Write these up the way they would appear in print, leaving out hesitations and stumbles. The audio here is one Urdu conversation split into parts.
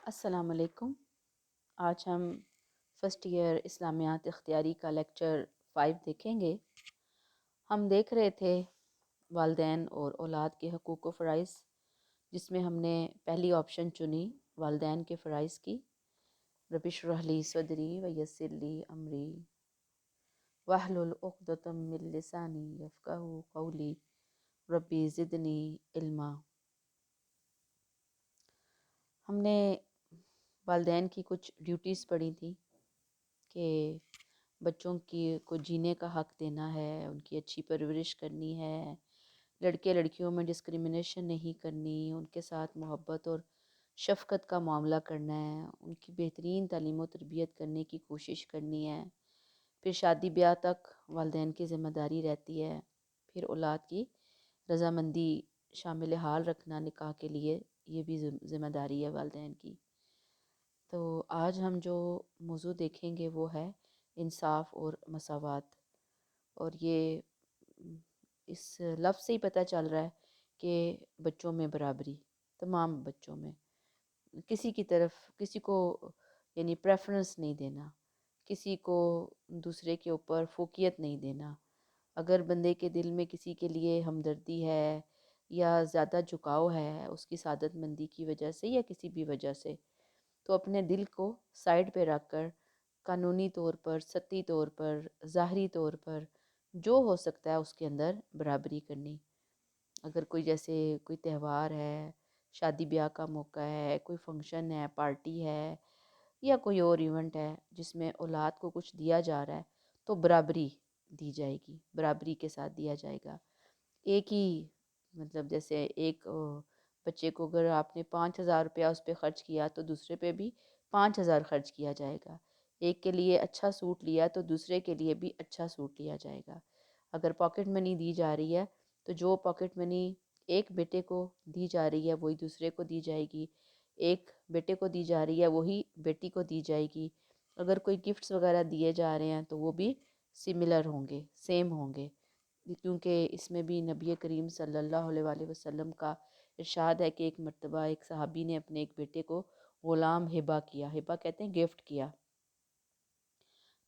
السلام علیکم۔ آج ہم فرسٹ ایئر اسلامیات اختیاری کا لیکچر 5 دیکھیں گے۔ ہم دیکھ رہے تھے والدین اور اولاد کے حقوق و فرائض، جس میں ہم نے پہلی آپشن چنی والدین کے فرائض کی۔ رب اشرح لی صدری ویسر لی امری واحلل عقدۃ من لسانی یفقہوا قولی ربی زدنی علما۔ ہم نے والدین کی کچھ ڈیوٹیز پڑھی تھیں کہ بچوں کو جینے کا حق دینا ہے، ان کی اچھی پرورش کرنی ہے، لڑکے لڑکیوں میں ڈسکریمنیشن نہیں کرنی، ان کے ساتھ محبت اور شفقت کا معاملہ کرنا ہے، ان کی بہترین تعلیم و تربیت کرنے کی کوشش کرنی ہے۔ پھر شادی بیاہ تک والدین کی ذمہ داری رہتی ہے، پھر اولاد کی رضامندی شامل حال رکھنا نکاح کے لیے، یہ بھی ذمہ داری ہے والدین کی۔ تو آج ہم جو موضوع دیکھیں گے وہ ہے انصاف اور مساوات، اور یہ اس لفظ سے ہی پتہ چل رہا ہے کہ بچوں میں برابری، تمام بچوں میں، کسی کی طرف کسی کو یعنی پریفرنس نہیں دینا، کسی کو دوسرے کے اوپر فوقیت نہیں دینا۔ اگر بندے کے دل میں کسی کے لیے ہمدردی ہے یا زیادہ جھکاؤ ہے اس کی سعادت مندی کی وجہ سے یا کسی بھی وجہ سے، تو اپنے دل کو سائڈ پہ رکھ کر قانونی طور پر، سطحی طور پر، ظاہری طور پر جو ہو سکتا ہے اس کے اندر برابری کرنی۔ اگر کوئی جیسے کوئی تہوار ہے، شادی بیاہ کا موقع ہے، کوئی فنکشن ہے، پارٹی ہے یا کوئی اور ایونٹ ہے جس میں اولاد کو کچھ دیا جا رہا ہے، تو برابری دی جائے گی، برابری کے ساتھ دیا جائے گا۔ ایک ہی مطلب جیسے ایک بچے کو اگر آپ نے 5,000 روپیہ اس پہ خرچ کیا تو دوسرے پہ بھی 5,000 خرچ کیا جائے گا۔ ایک کے لیے اچھا سوٹ لیا تو دوسرے کے لیے بھی اچھا سوٹ لیا جائے گا۔ اگر پاکٹ منی دی جا رہی ہے تو جو پاکٹ منی ایک بیٹے کو دی جا رہی ہے وہی دوسرے کو دی جائے گی، ایک بیٹے کو دی جا رہی ہے وہی بیٹی کو دی جائے گی۔ اگر کوئی گفٹس وغیرہ دیے جا رہے ہیں تو وہ بھی سملر ہوں گے، سیم ہوں گے، کیونکہ اس میں بھی نبی کریم صلی اللہ علیہ وآلہ وسلم کا ارشاد ہے کہ ایک مرتبہ ایک صحابی نے اپنے ایک بیٹے کو غلام ہبہ کیا، ہبہ کہتے ہیں گفٹ کیا۔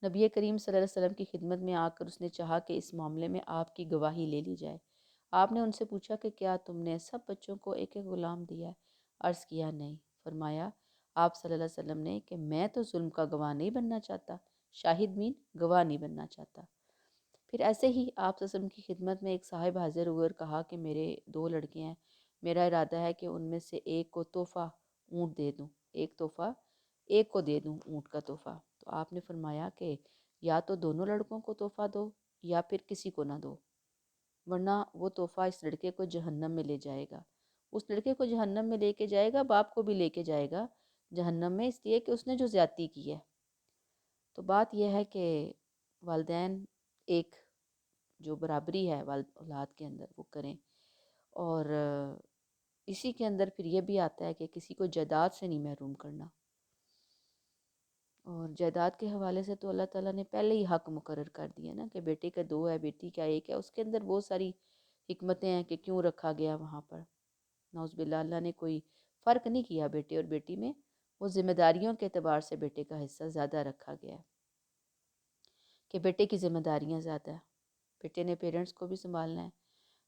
نبی کریم صلی اللہ علیہ وسلم کی خدمت میں آ کر اس نے چاہا کہ اس معاملے میں آپ کی گواہی لے لی جائے۔ آپ نے ان سے پوچھا کہ کیا تم نے سب بچوں کو ایک ایک غلام دیا ہے؟ عرض کیا نہیں۔ فرمایا آپ صلی اللہ علیہ وسلم نے کہ میں تو ظلم کا گواہ نہیں بننا چاہتا، شاہد مین گواہ نہیں بننا چاہتا۔ پھر ایسے ہی آپ صلی اللہ علیہ وسلم کی خدمت میں ایک صاحب حاضر ہوئے اور کہا کہ میرے 2 لڑکے ہیں، میرا ارادہ ہے کہ ان میں سے ایک کو تحفہ اونٹ دے دوں، ایک تحفہ ایک کو دے دوں اونٹ کا تحفہ۔ تو آپ نے فرمایا کہ یا تو دونوں لڑکوں کو تحفہ دو یا پھر کسی کو نہ دو، ورنہ وہ تحفہ اس لڑکے کو جہنم میں لے جائے گا۔ اس لڑکے کو جہنم میں لے کے جائے گا، باپ کو بھی لے کے جائے گا جہنم میں، اس لیے کہ اس نے جو زیادتی کی ہے۔ تو بات یہ ہے کہ والدین ایک جو برابری ہے والد اولاد کے اندر وہ کریں، اور اسی کے اندر پھر یہ بھی آتا ہے کہ کسی کو جائیداد سے نہیں محروم کرنا۔ اور جائیداد کے حوالے سے تو اللہ تعالیٰ نے پہلے ہی حق مقرر کر دیا نا کہ بیٹے کا 2 ہے، بیٹی کا 1 ہے۔ اس کے اندر بہت ساری حکمتیں ہیں کہ کیوں رکھا گیا وہاں پر۔ نعوذ باللہ، اللہ نے کوئی فرق نہیں کیا بیٹے اور بیٹی میں، وہ ذمہ داریوں کے اعتبار سے بیٹے کا حصہ زیادہ رکھا گیا ہے کہ بیٹے کی ذمہ داریاں زیادہ ہیں۔ بیٹے نے پیرنٹس کو بھی سنبھالنا ہے،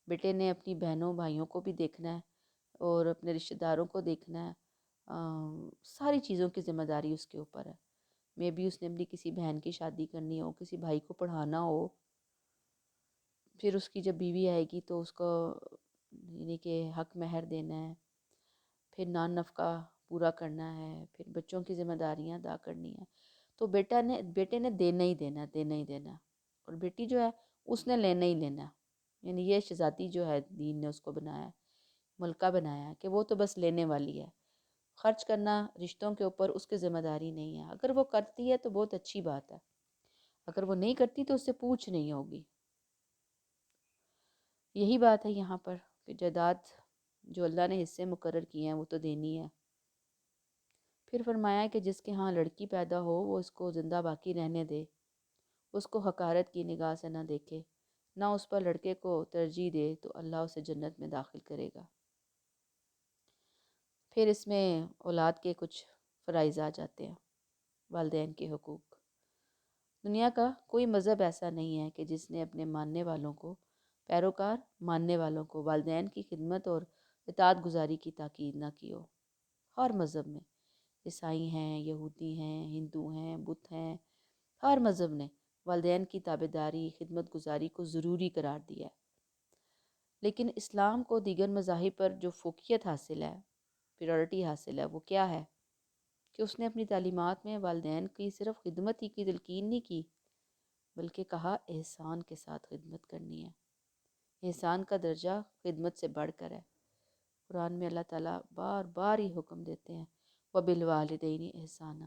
بیٹے نے اپنی بہنوں بھائیوں کو بھی دیکھنا ہے اور اپنے رشتہ داروں کو دیکھنا ہے، ساری چیزوں کی ذمہ داری اس کے اوپر ہے۔ میں بھی اس نے اپنی کسی بہن کی شادی کرنی ہو، کسی بھائی کو پڑھانا ہو، پھر اس کی جب بیوی آئے گی تو اس کو یعنی کہ حق مہر دینا ہے، پھر نان نفقہ پورا کرنا ہے، پھر بچوں کی ذمہ داریاں ادا کرنی ہیں، تو بیٹے نے دینا ہی دینا، دینا ہی دینا، اور بیٹی جو ہے اس نے لینا ہی لینا۔ یعنی یہ شہزادی جو ہے دین نے اس کو بنایا ہے، ملکہ بنایا ہے کہ وہ تو بس لینے والی ہے، خرچ کرنا رشتوں کے اوپر اس کی ذمہ داری نہیں ہے۔ اگر وہ کرتی ہے تو بہت اچھی بات ہے، اگر وہ نہیں کرتی تو اس سے پوچھ نہیں ہوگی۔ یہی بات ہے یہاں پر کہ جائیداد جو اللہ نے حصے مقرر کیے ہیں وہ تو دینی ہے۔ پھر فرمایا کہ جس کے ہاں لڑکی پیدا ہو وہ اس کو زندہ باقی رہنے دے، اس کو حقارت کی نگاہ سے نہ دیکھے، نہ اس پر لڑکے کو ترجیح دے، تو اللہ اسے جنت میں داخل کرے گا۔ پھر اس میں اولاد کے کچھ فرائض آ جاتے ہیں، والدین کے حقوق۔ دنیا کا کوئی مذہب ایسا نہیں ہے کہ جس نے اپنے ماننے والوں کو، پیروکار ماننے والوں کو والدین کی خدمت اور اطاعت گزاری کی تاکید نہ کی ہو۔ ہر مذہب میں، عیسائی ہیں، یہودی ہیں، ہندو ہیں، بدھ ہیں، ہر مذہب نے والدین کی تابعداری، خدمت گزاری کو ضروری قرار دیا ہے۔ لیکن اسلام کو دیگر مذاہب پر جو فوقیت حاصل ہے، پریورٹی حاصل ہے، وہ کیا ہے کہ اس نے اپنی تعلیمات میں والدین کی صرف خدمت ہی کی تلقین نہیں کی، بلکہ کہا احسان کے ساتھ خدمت کرنی ہے۔ احسان کا درجہ خدمت سے بڑھ کر ہے۔ قرآن میں اللہ تعالیٰ بار بار ہی حکم دیتے ہیں وَبِالْوَالِدَيْنِ احسانہ،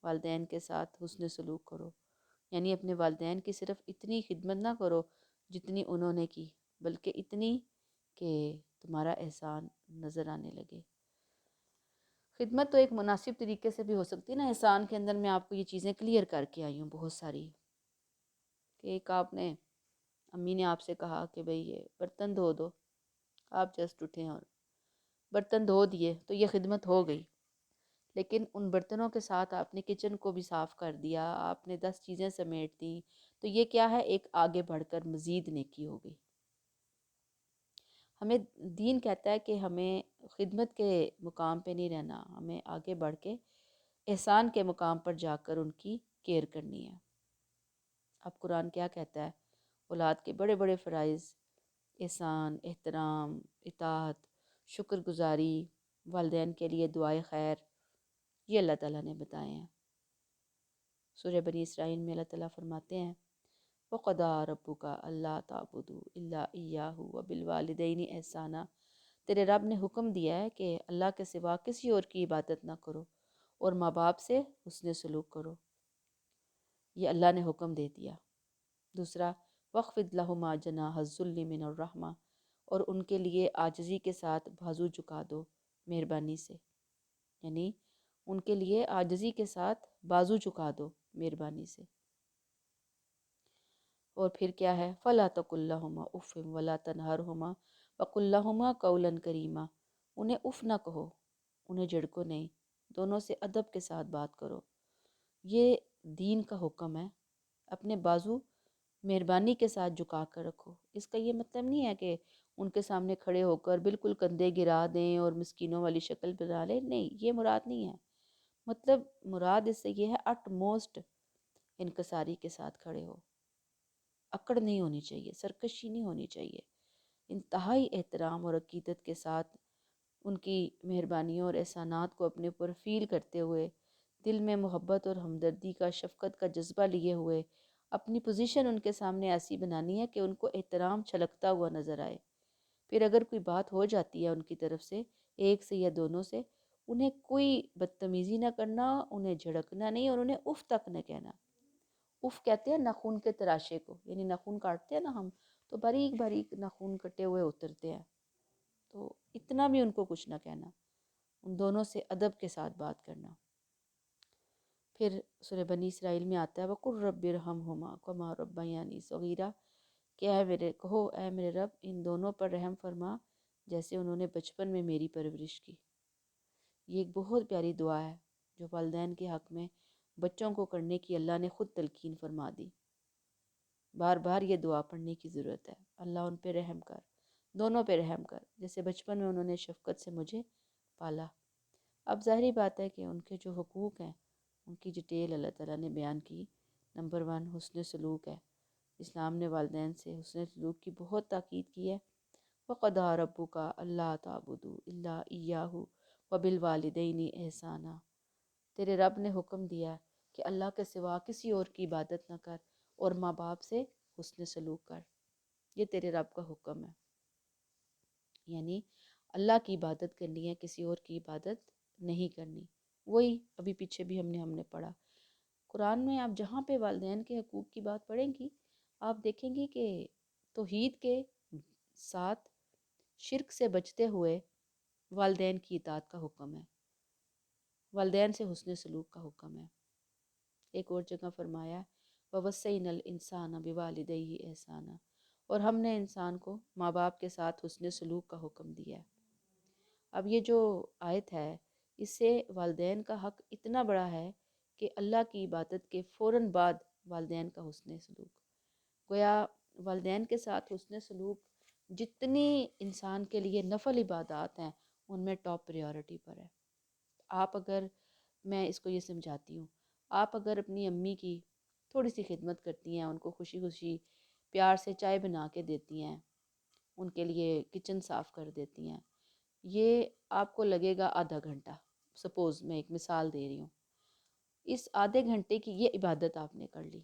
والدین کے ساتھ حسن سلوک کرو، یعنی اپنے والدین کی صرف اتنی خدمت نہ کرو جتنی انہوں نے کی، بلکہ اتنی کہ تمہارا احسان نظر آنے لگے۔ خدمت تو ایک مناسب طریقے سے بھی ہو سکتی ہے نا۔ احسان کے اندر میں آپ کو یہ چیزیں کلیئر کر کے آئی ہوں بہت ساری، کہ ایک آپ نے، امی نے آپ سے کہا کہ بھئی یہ برتن دھو دو، آپ جسٹ اٹھیں اور برتن دھو دیے تو یہ خدمت ہو گئی، لیکن ان برتنوں کے ساتھ آپ نے کچن کو بھی صاف کر دیا، آپ نے 10 چیزیں سمیٹ دیں، تو یہ کیا ہے؟ ایک آگے بڑھ کر مزید نیکی ہو گئی۔ ہمیں دین کہتا ہے کہ ہمیں خدمت کے مقام پہ نہیں رہنا، ہمیں آگے بڑھ کے احسان کے مقام پر جا کر ان کی کیئر کرنی ہے۔ اب قرآن کیا کہتا ہے؟ اولاد کے بڑے بڑے فرائض، احسان، احترام، اطاعت، شکر گزاری، والدین کے لیے دعائے خیر، یہ اللہ تعالیٰ نے بتائے ہیں۔ سورہ بنی اسرائیل میں اللہ تعالیٰ فرماتے ہیں وَقَضَىٰ رَبُّكَ أَلَّا تَعْبُدُوا إِلَّا إِيَّاهُ وَبِالْوَالِدَيْنِ احسانا، تیرے رب نے حکم دیا ہے کہ اللہ کے سوا کسی اور کی عبادت نہ کرو اور ماں باپ سے حسن سلوک کرو۔ یہ اللہ نے حکم دے دیا۔ دوسرا وَاخْفِضْ لَهُمَا جَنَاحَ الذُّلِّ مِنَ الرَّحْمَةِ، اور ان کے لیے عاجزی کے ساتھ بازو جھکا دو مہربانی سے، یعنی ان کے لیے عاجزی کے ساتھ بازو جھکا دو مہربانی سے۔ اور پھر کیا ہے؟ فَلَا تَقُل لَّهُمَا أُفٍّ وَلَا تَنْهَرْهُمَا وَقُل لَّهُمَا قَوْلًا كَرِيمًا، انہیں اف نہ کہو، انہیں جھڑکو نہیں، دونوں سے ادب کے ساتھ بات کرو۔ یہ دین کا حکم ہے، اپنے بازو مہربانی کے ساتھ جھکا کر رکھو۔ اس کا یہ مطلب نہیں ہے کہ ان کے سامنے کھڑے ہو کر بالکل کندھے گرا دیں اور مسکینوں والی شکل بنا لیں، نہیں، یہ مراد نہیں ہے۔ مطلب مراد اس سے یہ ہے اٹ موسٹ انکساری کے ساتھ کھڑے ہو، اکڑ نہیں ہونی چاہیے، سرکشی نہیں ہونی چاہیے، انتہائی احترام اور عقیدت کے ساتھ ان کی مہربانیوں اور احسانات کو اپنے اوپر فیل کرتے ہوئے، دل میں محبت اور ہمدردی کا، شفقت کا جذبہ لیے ہوئے اپنی پوزیشن ان کے سامنے ایسی بنانی ہے کہ ان کو احترام چھلکتا ہوا نظر آئے۔ پھر اگر کوئی بات ہو جاتی ہے ان کی طرف سے، ایک سے یا دونوں سے، انہیں کوئی بدتمیزی نہ کرنا، انہیں جھڑکنا نہیں اور انہیں اف تک نہ کہنا۔ اف کہتے ہیں ناخن کے تراشے کو، یعنی ناخن کاٹتے ہیں نا ہم، تو باریک باریک ناخن کٹے ہوئے اترتے ہیں، تو اتنا بھی ان کو کچھ نہ کہنا، ان دونوں سے ادب کے ساتھ بات کرنا۔ پھر سورہ بنی اسرائیل میں آتا ہے وَقُلْ رَبِّ ارْحَمْهُمَا كَمَا رَبَّيَانِي صَغِيرًا، کہ اے میرے رب ان دونوں پر رحم فرما جیسے انہوں نے بچپن میں میری پرورش کی۔ یہ ایک بہت پیاری دعا ہے جو والدین کے حق میں بچوں کو کرنے کی اللہ نے خود تلقین فرما دی۔ بار بار یہ دعا پڑھنے کی ضرورت ہے، اللہ ان پہ رحم کر، دونوں پہ رحم کر، جیسے بچپن میں انہوں نے شفقت سے مجھے پالا۔ اب ظاہری بات ہے کہ ان کے جو حقوق ہیں ان کی ڈیٹیل اللہ تعالیٰ نے بیان کی۔ نمبر 1 حسن سلوک ہے، اسلام نے والدین سے حسن سلوک کی بہت تاکید کی ہے۔ وَقَضَىٰ رَبُّكَ أَلَّا تَعْبُدُوا إِلَّا إِيَّاهُ وَبِالْوَالِدَيْنِ احسانا، تیرے رب نے حکم دیا کہ اللہ کے سوا کسی اور کی عبادت نہ کر اور ماں باپ سے حسن سلوک کر۔ یہ تیرے رب کا حکم ہے، یعنی اللہ کی عبادت کرنی ہے، کسی اور کی عبادت نہیں کرنی۔ وہی ابھی پیچھے بھی ہم نے پڑھا قرآن میں، آپ جہاں پہ والدین کے حقوق کی بات پڑھیں گی آپ دیکھیں گی کہ توحید کے ساتھ شرک سے بچتے ہوئے والدین کی اطاعت کا حکم ہے، والدین سے حسن سلوک کا حکم ہے۔ ایک اور جگہ فرمایا وَوَصَّيْنَا الْإِنسَانَ بِوَالِدَيْهِ احسانا، اور ہم نے انسان کو ماں باپ کے ساتھ حسن سلوک کا حکم دیا ہے۔ اب یہ جو آیت ہے اس سے والدین کا حق اتنا بڑا ہے کہ اللہ کی عبادت کے فوراً بعد والدین کا حسن سلوک، گویا والدین کے ساتھ حسن سلوک جتنی انسان کے لیے نفل عبادات ہیں ان میں ٹاپ پریورٹی پر ہے۔ آپ اگر، میں اس کو یہ سمجھاتی ہوں، آپ اگر اپنی امی کی تھوڑی سی خدمت کرتی ہیں، ان کو خوشی خوشی پیار سے چائے بنا کے دیتی ہیں، ان کے لیے کچن صاف کر دیتی ہیں، یہ آپ کو لگے گا آدھا گھنٹہ، سپوز میں ایک مثال دے رہی ہوں، اس آدھے گھنٹے کی یہ عبادت آپ نے کر لی۔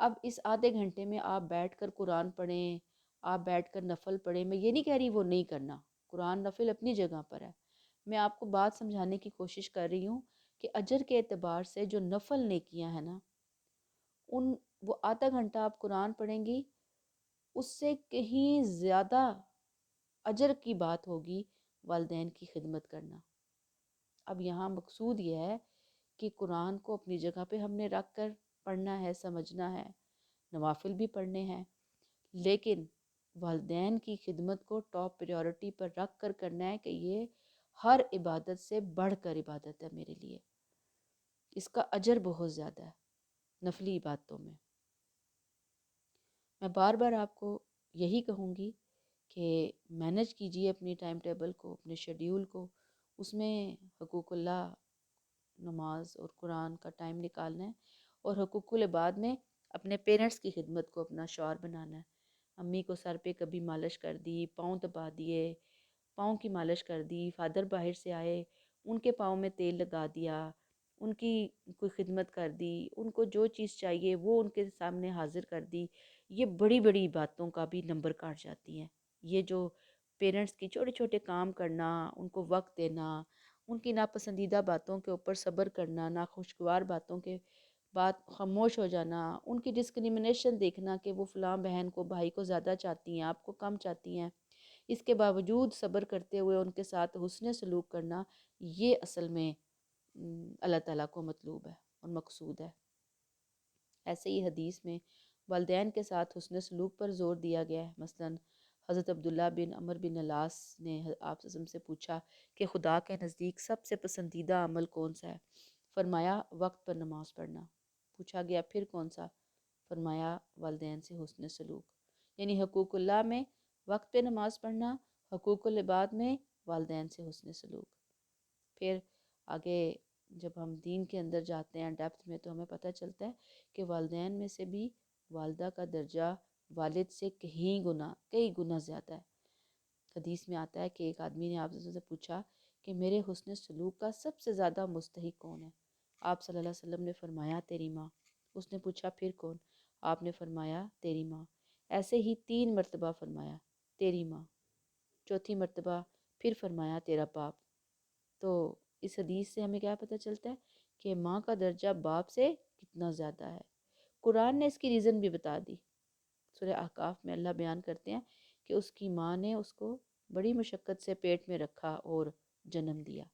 اب اس آدھے گھنٹے میں آپ بیٹھ کر قرآن پڑھیں، آپ بیٹھ کر نفل پڑھیں، میں یہ نہیں کہہ رہی وہ نہیں کرنا، قرآن نفل اپنی جگہ پر ہے، میں آپ کو بات سمجھانے کی کوشش کر رہی ہوں کہ اجر کے اعتبار سے جو نفل نیکیاں ہیں نا، ان وہ آدھا گھنٹہ آپ قرآن پڑھیں گی، اس سے کہیں زیادہ اجر کی بات ہوگی والدین کی خدمت کرنا۔ اب یہاں مقصود یہ ہے کہ قرآن کو اپنی جگہ پہ ہم نے رکھ کر پڑھنا ہے، سمجھنا ہے، نوافل بھی پڑھنے ہیں، لیکن والدین کی خدمت کو ٹاپ پریورٹی پر رکھ کر کرنا ہے کہ یہ ہر عبادت سے بڑھ کر عبادت ہے میرے لیے، اس کا اجر بہت زیادہ ہے نفلی عبادتوں میں۔ میں بار بار آپ کو یہی کہوں گی کہ مینج کیجئے اپنی ٹائم ٹیبل کو، اپنے شیڈیول کو، اس میں حقوق اللہ، نماز اور قرآن کا ٹائم نکالنا ہے، اور حقوق العباد میں اپنے پیرنٹس کی خدمت کو اپنا شعار بنانا ہے۔ امی کو سر پہ کبھی مالش کر دی، پاؤں دبا دیے، پاؤں کی مالش کر دی، فادر باہر سے آئے ان کے پاؤں میں تیل لگا دیا، ان کی کوئی خدمت کر دی، ان کو جو چیز چاہیے وہ ان کے سامنے حاضر کر دی، یہ بڑی بڑی باتوں کا بھی نمبر کاٹ جاتی ہیں۔ یہ جو پیرنٹس کی چھوٹے چھوٹے کام کرنا، ان کو وقت دینا، ان کی ناپسندیدہ باتوں کے اوپر صبر کرنا، ناخوشگوار باتوں کے بعد خاموش ہو جانا، ان کی ڈسکریمنیشن دیکھنا کہ وہ فلاں بہن کو، بھائی کو زیادہ چاہتی ہیں، آپ کو کم چاہتی ہیں، اس کے باوجود صبر کرتے ہوئے ان کے ساتھ حسن سلوک کرنا، یہ اصل میں اللہ تعالیٰ کو مطلوب ہے اور مقصود ہے۔ ایسے ہی حدیث میں والدین کے ساتھ حسن سلوک پر زور دیا گیا ہے۔ مثلاً حضرت عبداللہ بن عمر بن العاص نے آپ سے پوچھا کہ خدا کے نزدیک سب سے پسندیدہ عمل کون سا ہے؟ فرمایا وقت پر نماز پڑھنا۔ پوچھا گیا پھر کون سا؟ فرمایا والدین سے حسن سلوک، یعنی حقوق اللہ میں وقت پہ نماز پڑھنا، حقوق العباد میں والدین سے حسن سلوک۔ پھر آگے جب ہم دین کے اندر جاتے ہیں ڈیپتھ میں، تو ہمیں پتہ چلتا ہے کہ والدین میں سے بھی والدہ کا درجہ والد سے کئی گنا زیادہ ہے۔ حدیث میں آتا ہے کہ ایک آدمی نے آپ سے پوچھا کہ میرے حسن سلوک کا سب سے زیادہ مستحق کون ہے؟ آپ صلی اللہ علیہ وسلم نے فرمایا تیری ماں۔ اس نے پوچھا پھر کون؟ آپ نے فرمایا تیری ماں۔ ایسے ہی 3 مرتبہ فرمایا تیری ماں، چوتھی مرتبہ پھر فرمایا تیرا باپ۔ تو اس حدیث سے ہمیں کیا پتہ چلتا ہے کہ ماں کا درجہ باپ سے کتنا زیادہ ہے۔ قرآن نے اس کی ریزن بھی بتا دی۔ سورہ احقاف میں اللہ بیان کرتے ہیں کہ اس کی ماں نے اس کو بڑی مشقت سے پیٹ میں رکھا اور جنم دیا۔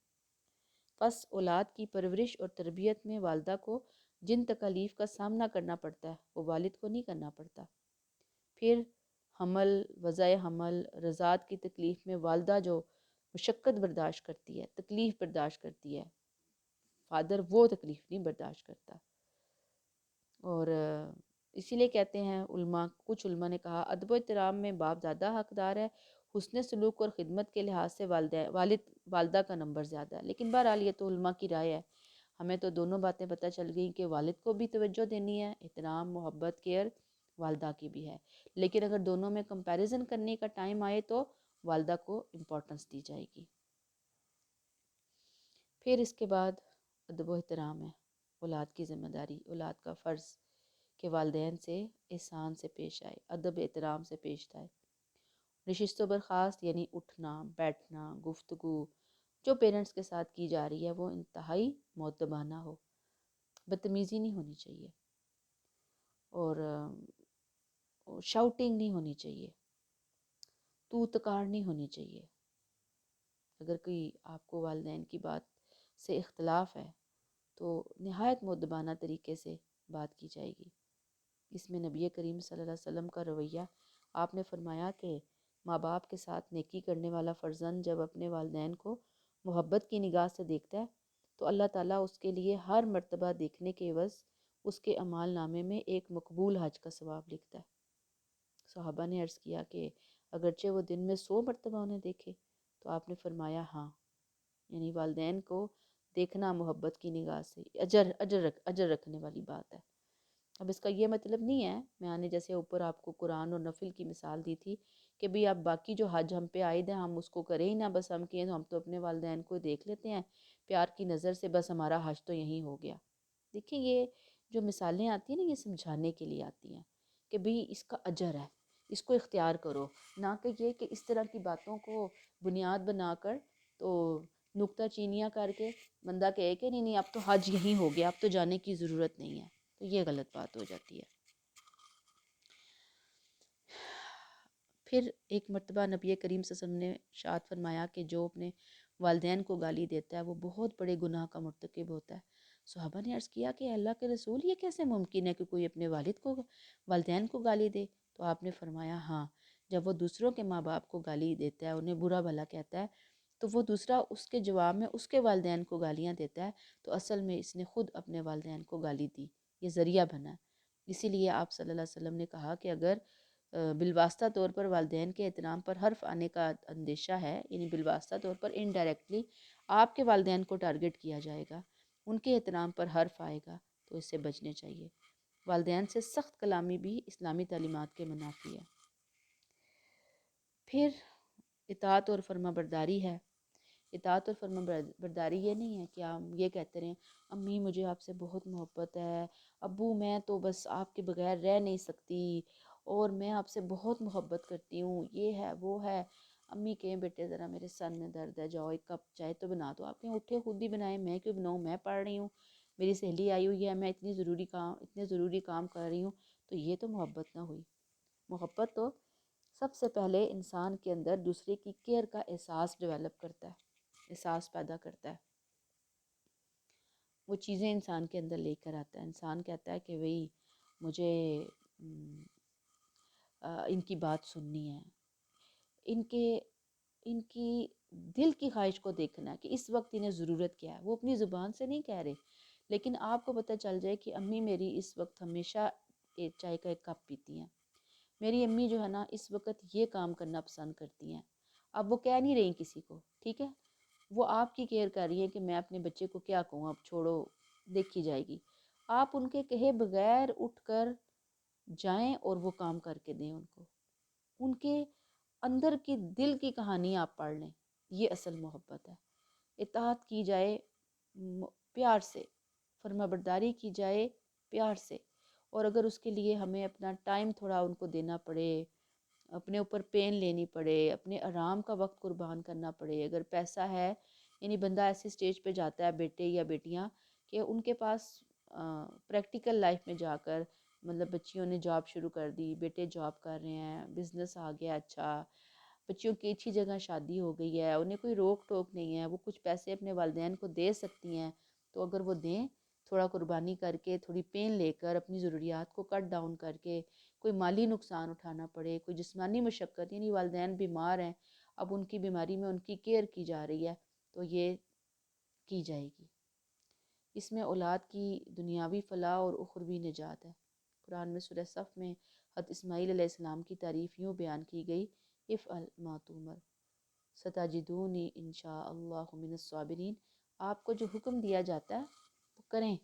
پس اولاد کی پرورش اور تربیت میں والدہ کو جن تکالیف کا سامنا کرنا پڑتا ہے وہ والد کو نہیں کرنا پڑتا۔ پھر حمل، وضع حمل، رضاعت کی تکلیف میں والدہ جو مشقت برداشت کرتی ہے، تکلیف برداشت کرتی ہے، فادر وہ تکلیف نہیں برداشت کرتا۔ اور اسی لیے کہتے ہیں کچھ علماء نے کہا ادب و احترام میں باپ زیادہ حقدار ہے، حسن سلوک اور خدمت کے لحاظ سے والدہ کا نمبر زیادہ ہے۔ لیکن بہرحال یہ تو علماء کی رائے ہے، ہمیں تو دونوں باتیں پتہ چل گئی کہ والد کو بھی توجہ دینی ہے، احترام، محبت، کیئر والدہ کی بھی ہے، لیکن اگر دونوں میں کمپیریزن کرنے کا ٹائم آئے تو والدہ کو امپورٹنس دی جائے گی۔ پھر اس کے بعد ادب و احترام ہے، اولاد کی ذمہ داری، اولاد کا فرض کہ والدین سے احسان سے پیش آئے، ادب احترام سے پیش آئے۔ نشست و برخاست یعنی اٹھنا، بیٹھنا، گفتگو جو پیرنٹس کے ساتھ کی جا رہی ہے وہ انتہائی مؤدبانہ ہو، بدتمیزی نہیں ہونی چاہیے، اور شاؤٹنگ نہیں ہونی چاہیے، تو تکار نہیں ہونی چاہیے۔ اگر کوئی آپ کو والدین کی بات سے اختلاف ہے تو نہایت مؤدبانہ طریقے سے بات کی جائے گی۔ اس میں نبی کریم صلی اللہ علیہ وسلم کا رویہ، آپ نے فرمایا کہ ماں باپ کے ساتھ نیکی کرنے والا فرزند جب اپنے والدین کو محبت کی نگاہ سے دیکھتا ہے تو اللہ تعالیٰ اس کے لیے ہر مرتبہ دیکھنے کے عوض اس کے اعمال نامے میں ایک مقبول حج کا ثواب لکھتا ہے۔ صحابہ نے عرض کیا کہ اگرچہ وہ دن میں 100 مرتبہ انہیں دیکھے، تو آپ نے فرمایا ہاں، یعنی والدین کو دیکھنا محبت کی نگاہ سے اجر رکھنے والی بات ہے۔ اب اس کا یہ مطلب نہیں ہے، میں نے جیسے اوپر آپ کو قرآن اور نفل کی مثال دی تھی کہ بھی اب باقی جو حج ہم پہ عائد ہیں ہم اس کو کریں ہی نہ، بس ہم کہیں ہم تو اپنے والدین کو دیکھ لیتے ہیں پیار کی نظر سے، بس ہمارا حج تو یہیں ہو گیا۔ دیکھیں یہ جو مثالیں آتی ہیں نا، یہ سمجھانے کے لیے آتی ہیں کہ بھی اس کا اجر ہے، اس کو اختیار کرو، نہ کہ یہ کہ اس طرح کی باتوں کو بنیاد بنا کر تو نکتہ چینیاں کر کے بندہ کہے کہ نہیں اب تو حج یہیں ہو گیا، اب تو جانے کی ضرورت نہیں ہے، تو یہ غلط بات ہو جاتی ہے۔ پھر ایک مرتبہ نبی کریم صلی اللہ علیہ وسلم نے ارشاد فرمایا کہ جو اپنے والدین کو گالی دیتا ہے وہ بہت بڑے گناہ کا مرتکب ہوتا ہے۔ صحابہ نے عرض کیا کہ اللہ کے رسول یہ کیسے ممکن ہے کہ کوئی اپنے والدین کو گالی دے؟ تو آپ نے فرمایا ہاں، جب وہ دوسروں کے ماں باپ کو گالی دیتا ہے، انہیں برا بھلا کہتا ہے، تو وہ دوسرا اس کے جواب میں اس کے والدین کو گالیاں دیتا ہے، تو اصل میں اس نے خود اپنے والدین کو گالی دی، یہ ذریعہ بنا۔ اسی لیے آپ صلی اللہ علیہ وسلم نے کہا کہ اگر بالواسطہ طور پر والدین کے احترام پر حرف آنے کا اندیشہ ہے، یعنی بالواسطہ طور پر انڈائریکٹلی آپ کے والدین کو ٹارگٹ کیا جائے گا، ان کے احترام پر حرف آئے گا، تو اس سے بچنے چاہیے۔ والدین سے سخت کلامی بھی اسلامی تعلیمات کے منافی ہے۔ پھر اطاعت اور فرما برداری ہے۔ اطاعت اور فرما برداری یہ نہیں ہے کہ آپ یہ کہتے رہیں امی مجھے آپ سے بہت محبت ہے، ابو میں تو بس آپ کے بغیر رہ نہیں سکتی، اور میں آپ سے بہت محبت کرتی ہوں، یہ ہے وہ ہے۔ امی کہیں بیٹے ذرا میرے سر میں درد ہے، جاؤ ایک کپ چائے تو بنا دو۔ آپ کہیں اٹھے خود ہی بنائیں، میں کیوں بناؤں، میں پڑھ رہی ہوں، میری سہیلی آئی ہوئی ہے، میں اتنے ضروری کام کر رہی ہوں، تو یہ تو محبت نہ ہوئی۔ محبت تو سب سے پہلے انسان کے اندر دوسرے کی کیئر کا احساس ڈیولپ کرتا ہے، احساس پیدا کرتا ہے، وہ چیزیں انسان کے اندر لے کر آتا ہے۔ انسان کہتا ہے کہ بھئی مجھے ان کی بات سننی ہے، ان کی دل کی خواہش کو دیکھنا ہے کہ اس وقت انہیں ضرورت کیا ہے۔ وہ اپنی زبان سے نہیں کہہ رہے، لیکن آپ کو پتہ چل جائے کہ امی میری اس وقت ہمیشہ چائے کا ایک کپ پیتی ہیں، میری امی جو ہے نا اس وقت یہ کام کرنا پسند کرتی ہیں۔ اب وہ کہہ نہیں رہی کسی کو، ٹھیک ہے، وہ آپ کی کیئر کر رہی ہے کہ میں اپنے بچے کو کیا کہوں، اب چھوڑو دیکھی جائے گی۔ آپ ان کے کہے بغیر اٹھ کر جائیں اور وہ کام کر کے دیں ان کو، ان کے اندر کی دل کی کہانی آپ پڑھ لیں، یہ اصل محبت ہے۔ اطاعت کی جائے پیار سے، فرما برداری کی جائے پیار سے، اور اگر اس کے لیے ہمیں اپنا ٹائم تھوڑا ان کو دینا پڑے، اپنے اوپر پین لینی پڑے، اپنے آرام کا وقت قربان کرنا پڑے، اگر پیسہ ہے، یعنی بندہ ایسی سٹیج پہ جاتا ہے بیٹے یا بیٹیاں کہ ان کے پاس پریکٹیکل لائف میں جا کر، مطلب بچیوں نے جاب شروع کر دی، بیٹے جاب کر رہے ہیں، بزنس آ گیا اچھا، بچیوں کی اچھی جگہ شادی ہو گئی ہے، انہیں کوئی روک ٹوک نہیں ہے، وہ کچھ پیسے اپنے والدین کو دے سکتی ہیں، تو اگر وہ دیں، تھوڑا قربانی کر کے، تھوڑی پین لے کر، اپنی ضروریات کو کٹ ڈاؤن کر کے، کوئی مالی نقصان اٹھانا پڑے، کوئی جسمانی مشقت، یعنی والدین بیمار ہیں، اب ان کی بیماری میں ان کی کیئر کی جا رہی ہے، تو یہ کی جائے گی۔ اس میں اولاد کی دنیاوی فلاح اور اخروی نجات ہے۔ قرآن میں سورہ صف میں حضرت اسماعیل علیہ السلام کی تعریف یوں بیان کی گئی، افعل ما تؤمر ستجدونی انشاء اللہ من الصابرین، آپ کو جو حکم دیا جاتا ہے وہ کریں،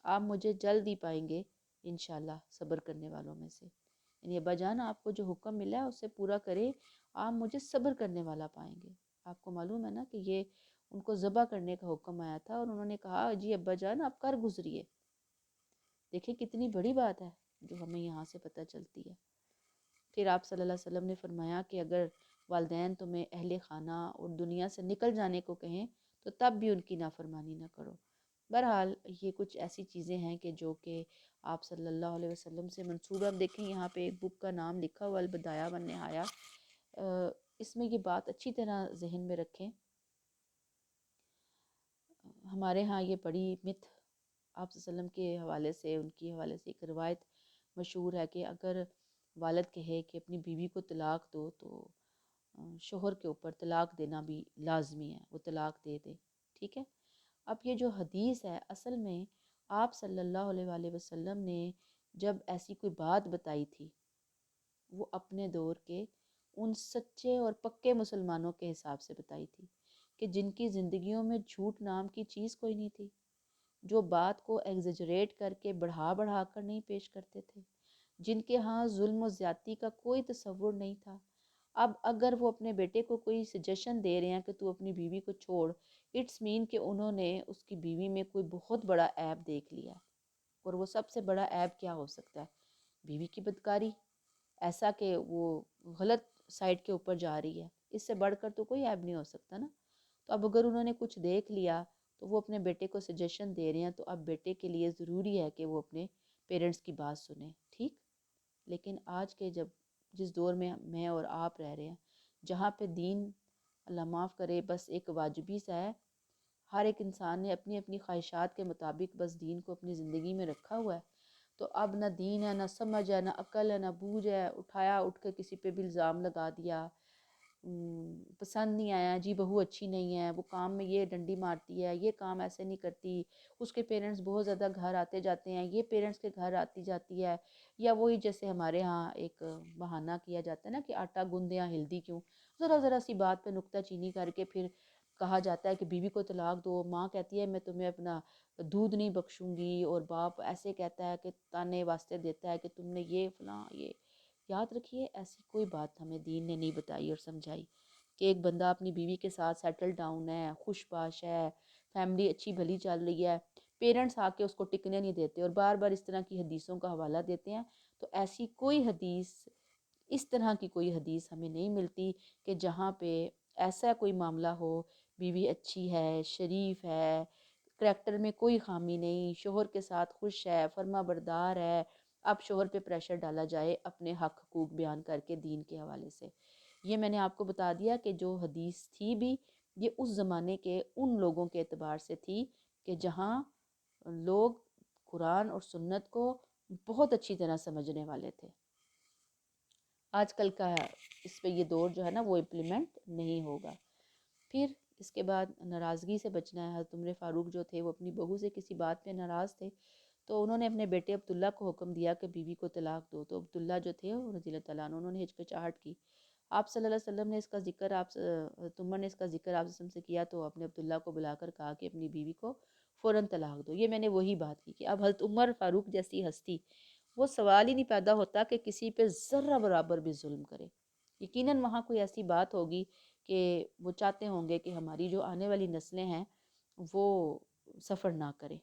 آپ مجھے جلد ہی پائیں گے انشاءاللہ صبر کرنے والوں میں سے۔ یعنی ابا جان آپ کو جو حکم ملا ہے اسے پورا کرے، آپ مجھے صبر کرنے والا پائیں گے۔ آپ کو معلوم ہے نا کہ یہ ان کو ذبح کرنے کا حکم آیا تھا، اور انہوں نے کہا جی ابا جان آپ کر گزریے۔ دیکھیں کتنی بڑی بات ہے جو ہمیں یہاں سے پتہ چلتی ہے۔ پھر آپ صلی اللہ علیہ وسلم نے فرمایا کہ اگر والدین تمہیں اہل خانہ اور دنیا سے نکل جانے کو کہیں تو تب بھی ان کی نافرمانی نہ کرو۔ بہرحال یہ کچھ ایسی چیزیں ہیں کہ جو کہ آپ صلی اللہ علیہ وسلم سے منسوب۔ اب دیکھیں یہاں پہ ایک بک کا نام لکھا ہوا البدایہ والنہایہ، اس میں یہ بات اچھی طرح ذہن میں رکھیں۔ ہمارے ہاں یہ بڑی مت آپ صلی اللہ علیہ وسلم کے حوالے سے، ان کی حوالے سے ایک روایت مشہور ہے کہ اگر والد کہے کہ اپنی بیوی کو طلاق دو تو شوہر کے اوپر طلاق دینا بھی لازمی ہے، وہ طلاق دے دے، ٹھیک ہے۔ اب یہ جو حدیث ہے اصل میں آپ صلی اللہ علیہ وآلہ وسلم نے جب ایسی کوئی بات بتائی تھی، وہ اپنے دور کے ان سچے اور پکے مسلمانوں کے حساب سے بتائی تھی کہ جن کی زندگیوں میں جھوٹ نام کی چیز کوئی نہیں تھی، جو بات کو ایگزیجریٹ کر کے بڑھا بڑھا کر نہیں پیش کرتے تھے، جن کے ہاں ظلم و زیادتی کا کوئی تصور نہیں تھا۔ اب اگر وہ اپنے بیٹے کو کوئی سجیشن دے رہے ہیں کہ تو اپنی بیوی کو چھوڑ، اٹس مین کہ انہوں نے اس کی بیوی میں کوئی بہت بڑا عیب دیکھ لیا، اور وہ سب سے بڑا عیب کیا ہو سکتا ہے؟ بیوی کی بدکاری، ایسا کہ وہ غلط سائٹ کے اوپر جا رہی ہے، اس سے بڑھ کر تو کوئی عیب نہیں ہو سکتا نا۔ تو اب اگر انہوں نے کچھ دیکھ لیا تو وہ اپنے بیٹے کو سجیشن دے رہے ہیں، تو اب بیٹے کے لیے ضروری ہے کہ وہ اپنے پیرنٹس کی بات سنیں، ٹھیک۔ لیکن آج کے جس دور میں اور آپ رہ رہے ہیں، جہاں پہ دین، اللہ معاف کرے، بس ایک واجبی سا ہے، ہر ایک انسان نے اپنی اپنی خواہشات کے مطابق بس دین کو اپنی زندگی میں رکھا ہوا ہے، تو اب نہ دین ہے، نہ سمجھ ہے، نہ عقل ہے، نہ بوجھ ہے، اٹھ کے کسی پہ بھی الزام لگا دیا، پسند نہیں آیا جی، بہو اچھی نہیں ہے، وہ کام میں یہ ڈنڈی مارتی ہے، یہ کام ایسے نہیں کرتی، اس کے پیرنٹس بہت زیادہ گھر آتے جاتے ہیں، یہ پیرنٹس کے گھر آتی جاتی ہے، یا وہی جیسے ہمارے ہاں ایک بہانہ کیا جاتا ہے نا کہ آٹا گوندیاں ہلدی کیوں، ذرا ذرا سی بات پہ نکتہ چینی کر کے پھر کہا جاتا ہے کہ بیوی کو طلاق دو، ماں کہتی ہے میں تمہیں اپنا دودھ نہیں بخشوں گی، اور باپ ایسے کہتا ہے کہ تانے واسطے دیتا ہے کہ تم نے یہ فلاں یہ۔ یاد رکھیے ایسی کوئی بات ہمیں دین نے نہیں بتائی اور سمجھائی کہ ایک بندہ اپنی بیوی کے ساتھ سیٹل ڈاؤن ہے، خوش باش ہے، فیملی اچھی بھلی چل رہی ہے، پیرنٹس آ کے اس کو ٹکنے نہیں دیتے اور بار بار اس طرح کی حدیثوں کا حوالہ دیتے ہیں۔ تو ایسی کوئی حدیث، اس طرح کی کوئی حدیث ہمیں نہیں ملتی کہ جہاں پہ ایسا کوئی معاملہ ہو، بیوی اچھی ہے، شریف ہے، کریکٹر میں کوئی خامی نہیں، شوہر کے ساتھ خوش ہے، فرما بردار ہے، اب شوہر پہ پریشر ڈالا جائے اپنے حق حقوق بیان کر کے دین کے حوالے سے۔ یہ میں نے آپ کو بتا دیا کہ جو حدیث تھی بھی، یہ اس زمانے کے ان لوگوں کے اعتبار سے تھی کہ جہاں لوگ قرآن اور سنت کو بہت اچھی طرح سمجھنے والے تھے۔ آج کل کا اس پہ یہ دور جو ہے نا وہ امپلیمنٹ نہیں ہوگا۔ پھر اس کے بعد ناراضگی سے بچنا ہے۔ حضرت عمر فاروق جو تھے وہ اپنی بہو سے کسی بات پہ ناراض تھے، تو انہوں نے اپنے بیٹے عبداللہ کو حکم دیا کہ بیوی کو طلاق دو، تو عبداللہ جو تھے رضی اللہ تعالیٰ عنہ، انہوں نے ہچکچاہٹ کی۔ آپ صلی اللہ علیہ وسلم نے اس کا ذکر حضرت عمر نے اس کا ذکر آپ وسلم سے کیا، تو اپنے عبداللہ کو بلا کر کہا کہ اپنی بیوی کو فوراً طلاق دو۔ یہ میں نے وہی بات کی کہ اب حضرت عمر فاروق جیسی ہستی، وہ سوال ہی نہیں پیدا ہوتا کہ کسی پہ ذرہ برابر بھی ظلم کرے۔ یقیناً وہاں کوئی ایسی بات ہوگی کہ وہ چاہتے ہوں گے کہ ہماری جو آنے والی نسلیں ہیں وہ سفر نہ کریں۔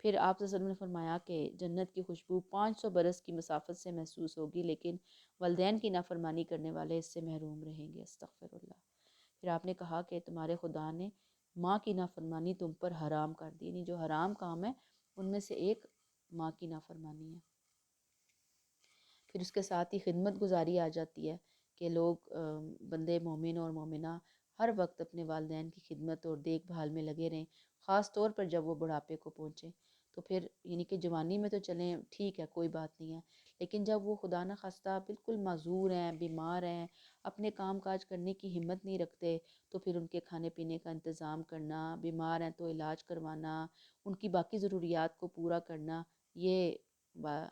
پھر آپ صلی اللہ علیہ وسلم نے فرمایا کہ جنت کی خوشبو 500 برس کی مسافت سے محسوس ہوگی، لیکن والدین کی نافرمانی کرنے والے اس سے محروم رہیں گے، استغفر اللہ۔ پھر آپ نے کہا کہ تمہارے خدا نے ماں کی نافرمانی تم پر حرام کر دی، یعنی جو حرام کام ہے ان میں سے ایک ماں کی نافرمانی ہے۔ پھر اس کے ساتھ ہی خدمت گزاری آ جاتی ہے کہ لوگ بندے مومن اور مومنہ ہر وقت اپنے والدین کی خدمت اور دیکھ بھال میں لگے رہیں، خاص طور پر جب وہ بڑھاپے کو پہنچیں۔ تو پھر یعنی کہ جوانی میں تو چلیں ٹھیک ہے، کوئی بات نہیں ہے، لیکن جب وہ خدا نہ خواستہ بالکل معذور ہیں، بیمار ہیں، اپنے کام کاج کرنے کی ہمت نہیں رکھتے، تو پھر ان کے کھانے پینے کا انتظام کرنا، بیمار ہیں تو علاج کروانا، ان کی باقی ضروریات کو پورا کرنا، یہ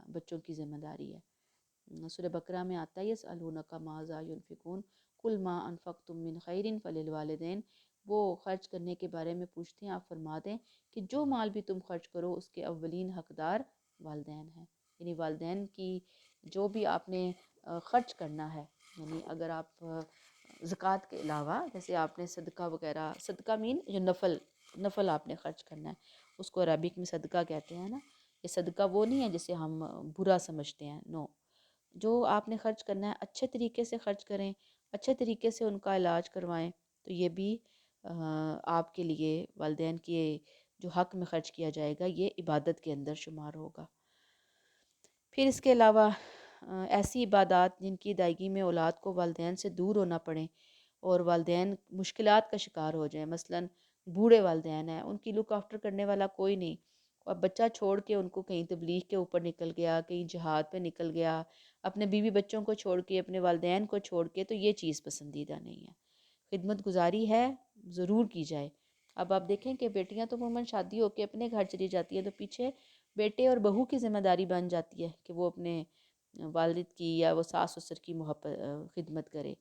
بچوں کی ذمہ داری ہے۔ سورہ بقرہ میں آتا ہے یسألونک ماذا ينفقون قل ما انفقتم من خیر فللوالدین، وہ خرچ کرنے کے بارے میں پوچھتے ہیں، آپ فرما دیں کہ جو مال بھی تم خرچ کرو اس کے اولین حقدار والدین ہیں، یعنی والدین کی جو بھی آپ نے خرچ کرنا ہے، یعنی اگر آپ زکوٰۃ کے علاوہ جیسے آپ نے صدقہ وغیرہ، صدقہ مین جو نفل آپ نے خرچ کرنا ہے، اس کو عربک میں صدقہ کہتے ہیں نا۔ یہ صدقہ وہ نہیں ہے جسے ہم برا سمجھتے ہیں، نو، جو آپ نے خرچ کرنا ہے اچھے طریقے سے خرچ کریں، اچھے طریقے سے ان کا علاج کروائیں، تو یہ بھی آپ کے لیے والدین کے جو حق میں خرچ کیا جائے گا یہ عبادت کے اندر شمار ہوگا۔ پھر اس کے علاوہ ایسی عبادات جن کی ادائیگی میں اولاد کو والدین سے دور ہونا پڑے اور والدین مشکلات کا شکار ہو جائیں، مثلاً بوڑھے والدین ہیں، ان کی لک آفٹر کرنے والا کوئی نہیں، اب بچہ چھوڑ کے ان کو کہیں تبلیغ کے اوپر نکل گیا، کہیں جہاد پہ نکل گیا، اپنے بیوی بچوں کو چھوڑ کے، اپنے والدین کو چھوڑ کے، تو یہ چیز پسندیدہ نہیں ہے۔ خدمت گزاری ہے، ضرور کی جائے۔ اب آپ دیکھیں کہ بیٹیاں تو عموماً شادی ہو کے اپنے گھر چلی جاتی ہیں، تو پیچھے بیٹے اور بہو کی ذمہ داری بن جاتی ہے کہ وہ اپنے والد کی یا وہ ساس سسر کی خدمت کرے۔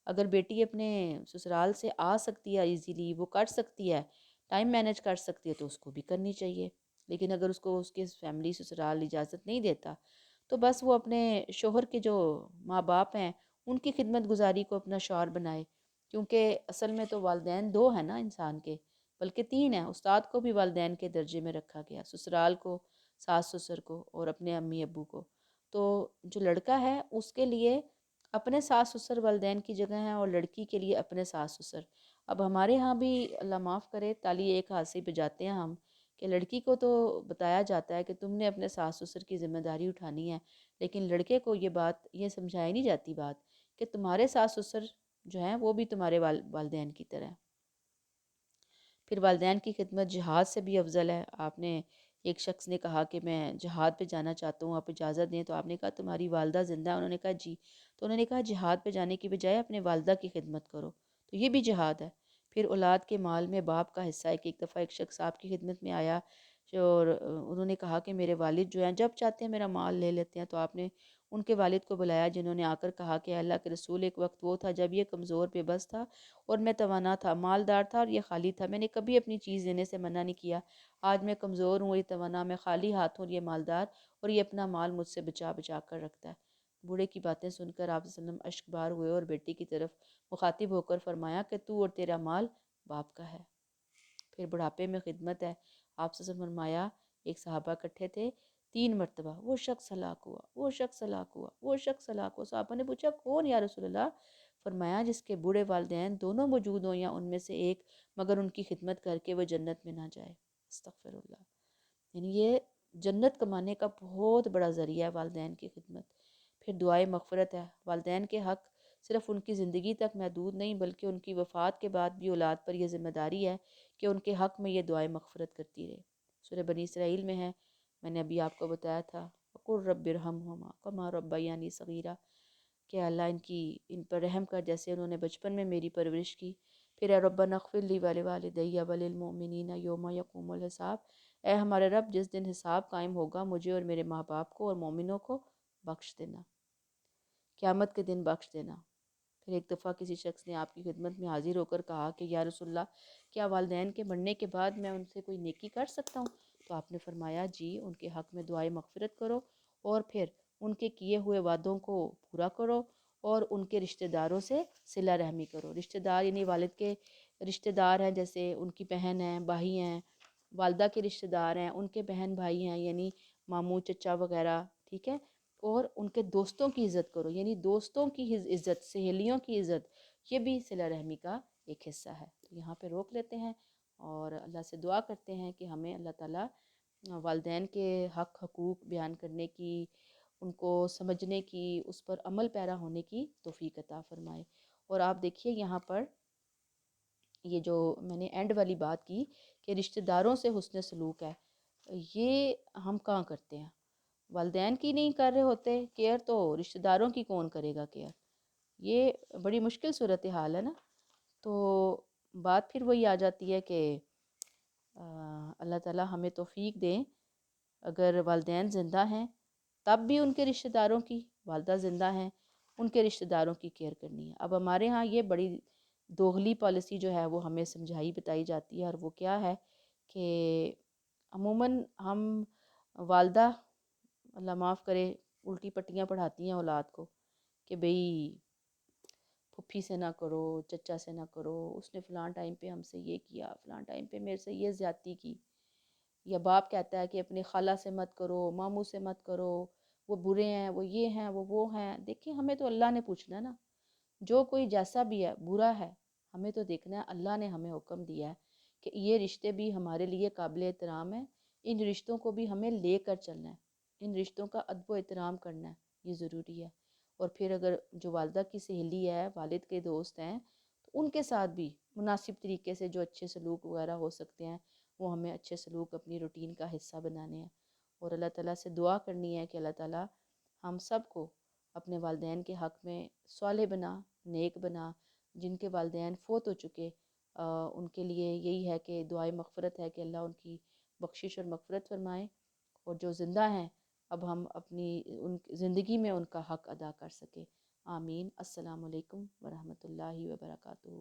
اگر بیٹی اپنے سسرال سے آ سکتی ہے ایزیلی، وہ کر سکتی ہے، ٹائم مینیج کر سکتی ہے، تو اس کو بھی کرنی چاہیے۔ لیکن اگر اس کو اس کے فیملی سسرال اجازت نہیں دیتا، تو بس وہ اپنے شوہر کے جو ماں باپ ہیں ان کی خدمت گزاری کو اپنا شعار بنائے، کیونکہ اصل میں تو والدین دو ہیں نا انسان کے، بلکہ تین ہیں۔ استاد کو بھی والدین کے درجے میں رکھا گیا، سسرال کو، ساس سسر کو، اور اپنے امی ابو کو۔ تو جو لڑکا ہے اس کے لیے اپنے ساس سسر والدین کی جگہ ہیں، اور لڑکی کے لیے اپنے ساس سسر۔ اب ہمارے ہاں بھی اللہ معاف کرے، تالی ایک ہاتھ سے بجاتے ہیں ہم، کہ لڑکی کو تو بتایا جاتا ہے کہ تم نے اپنے ساس سسر کی ذمہ داری اٹھانی ہے، لیکن لڑکے کو یہ سمجھائی نہیں جاتی بات کہ تمہارے ساس سسر جو ہیں وہ بھی تمہارے والدین کی طرح ہیں۔ پھر والدین کی خدمت جہاد سے بھی افضل ہے۔ آپ نے ایک شخص نے کہا کہ میں جہاد پہ جانا چاہتا ہوں، آپ اجازت دیں، تو آپ نے کہا تمہاری والدہ زندہ ہے؟ انہوں نے کہا جی۔ تو انہوں نے کہا جہاد پہ جانے کی بجائے اپنے والدہ کی خدمت کرو، تو یہ بھی جہاد ہے۔ پھر اولاد کے مال میں باپ کا حصہ ہے، کہ ایک دفعہ ایک شخص آپ کی خدمت میں آیا اور انہوں نے کہا کہ میرے والد جو ہیں جب چاہتے ہیں میرا مال لے لیتے ہیں، تو آپ نے ان کے والد کو بلایا، جنہوں نے آ کر کہا کہ اللہ کے رسول، ایک وقت وہ تھا جب یہ کمزور بے بس تھا اور میں توانا تھا، مالدار تھا اور یہ خالی تھا، میں نے کبھی اپنی چیز دینے سے منع نہیں کیا۔ آج میں کمزور ہوں، یہ توانا، میں خالی ہاتھ ہوں اور یہ مالدار، اور یہ اپنا مال مجھ سے بچا بچا کر رکھتا ہے۔ بوڑھے کی باتیں سن کر آپ صلی اللہ علیہ وسلم اشک بار ہوئے اور بیٹی کی طرف مخاطب ہو کر فرمایا کہ تو اور تیرا مال باپ کا ہے۔ پھر بڑھاپے میں خدمت ہے۔ آپ صلی اللہ علیہ وسلم فرمایا، ایک صحابہ اکٹھے تھے، 3 مرتبہ وہ شخص ہلاک ہوا، وہ شخص ہلاک ہوا، وہ شخص ہلاک ہوا۔ صحابہ نے پوچھا کون یا رسول اللہ؟ فرمایا جس کے بوڑھے والدین دونوں موجود ہوں یا ان میں سے ایک، مگر ان کی خدمت کر کے وہ جنت میں نہ جائے۔ استغفر اللہ۔ یعنی یہ جنت کمانے کا بہت بڑا ذریعہ ہے والدین کی خدمت۔ پھر دعائے مغفرت ہے۔ والدین کے حق صرف ان کی زندگی تک محدود نہیں، بلکہ ان کی وفات کے بعد بھی اولاد پر یہ ذمہ داری ہے کہ ان کے حق میں یہ دعائے مغفرت کرتی رہے۔ سورہ بنی اسرائیل میں ہے، میں نے ابھی آپ کو بتایا تھا، وَقُلْ رَبِّ ارْحَمْهُمَا كَمَا رَبَّيَانِي صَغِيرًا، کہ اللہ ان پر رحم کر جیسے انہوں نے بچپن میں میری پرورش کی۔ پھر اے ربنا اغفر لی وَلِوَالِدَيَّ وَلِلْمُؤْمِنِينَ يَوْمَ يَقُومُ الْحِسَابُ، اے ہمارے رب جس دن حساب قائم ہوگا مجھے اور میرے ماں باپ کو اور مومنوں کو بخش دینا، قیامت کے دن بخش دینا۔ پھر ایک دفعہ کسی شخص نے آپ کی خدمت میں حاضر ہو کر کہا کہ یا رسول اللہ، کیا والدین کے مرنے کے بعد میں ان سے کوئی نیکی کر سکتا ہوں؟ تو آپ نے فرمایا جی، ان کے حق میں دعائے مغفرت کرو، اور پھر ان کے کیے ہوئے وعدوں کو پورا کرو، اور ان کے رشتہ داروں سے صلہ رحمی کرو۔ رشتہ دار یعنی والد کے رشتہ دار ہیں، جیسے ان کی بہن ہیں، بھائی ہیں، والدہ کے رشتہ دار ہیں، ان کے بہن بھائی ہیں، یعنی ماموں چچا وغیرہ، ٹھیک ہے۔ اور ان کے دوستوں کی عزت کرو، یعنی دوستوں کی عزت، سہیلیوں کی عزت، یہ بھی صلہ رحمی کا ایک حصہ ہے۔ تو یہاں پہ روک لیتے ہیں اور اللہ سے دعا کرتے ہیں کہ ہمیں اللہ تعالیٰ والدین کے حق حقوق بیان کرنے کی، ان کو سمجھنے کی، اس پر عمل پیرا ہونے کی توفیق عطا فرمائے۔ اور آپ دیکھیے یہاں پر یہ جو میں نے اینڈ والی بات کی کہ رشتہ داروں سے حسن سلوک ہے، یہ ہم کہاں کرتے ہیں؟ والدین کی نہیں کر رہے ہوتے کیئر، تو رشتہ داروں کی کون کرے گا کیئر؟ یہ بڑی مشکل صورتحال ہے نا۔ تو بات پھر وہی آ جاتی ہے کہ اللہ تعالیٰ ہمیں توفیق دیں، اگر والدین زندہ ہیں تب بھی ان کے رشتہ داروں کی، والدہ زندہ ہیں ان کے رشتہ داروں کی کیئر کرنی ہے۔ اب ہمارے ہاں یہ بڑی دوغلی پالیسی جو ہے وہ ہمیں سمجھائی بتائی جاتی ہے، اور وہ کیا ہے کہ عموماً ہم والدہ اللہ معاف کرے الٹی پٹیاں پڑھاتی ہیں اولاد کو کہ بھئی پھپھی سے نہ کرو، چچا سے نہ کرو، اس نے فلاں ٹائم پہ ہم سے یہ کیا، فلاں ٹائم پہ میرے سے یہ زیادتی کی۔ یا باپ کہتا ہے کہ اپنی خالہ سے مت کرو، ماموں سے مت کرو، وہ برے ہیں، وہ یہ ہیں، وہ ہیں۔ دیکھیں ہمیں تو اللہ نے پوچھنا ہے نا، جو کوئی جیسا بھی ہے برا ہے، ہمیں تو دیکھنا ہے اللہ نے ہمیں حکم دیا ہے کہ یہ رشتے بھی ہمارے لیے قابل احترام ہیں، ان رشتوں کو بھی ہمیں لے کر چلنا ہے، ان رشتوں کا ادب و احترام کرنا ہے، یہ ضروری ہے۔ اور پھر اگر جو والدہ کی سہیلی ہے، والد کے دوست ہیں، تو ان کے ساتھ بھی مناسب طریقے سے جو اچھے سلوک وغیرہ ہو سکتے ہیں وہ ہمیں اچھے سلوک اپنی روٹین کا حصہ بنانے ہیں، اور اللہ تعالیٰ سے دعا کرنی ہے کہ اللہ تعالیٰ ہم سب کو اپنے والدین کے حق میں صالح بنا، نیک بنا۔ جن کے والدین فوت ہو چکے ان کے لیے یہی ہے کہ دعائے مغفرت ہے کہ اللہ ان کی بخشش اور مغفرت فرمائے، اور جو زندہ ہیں اب ہم اپنی ان زندگی میں ان کا حق ادا کر سکیں۔ آمین۔ السلام علیکم ورحمۃ اللہ وبرکاتہ۔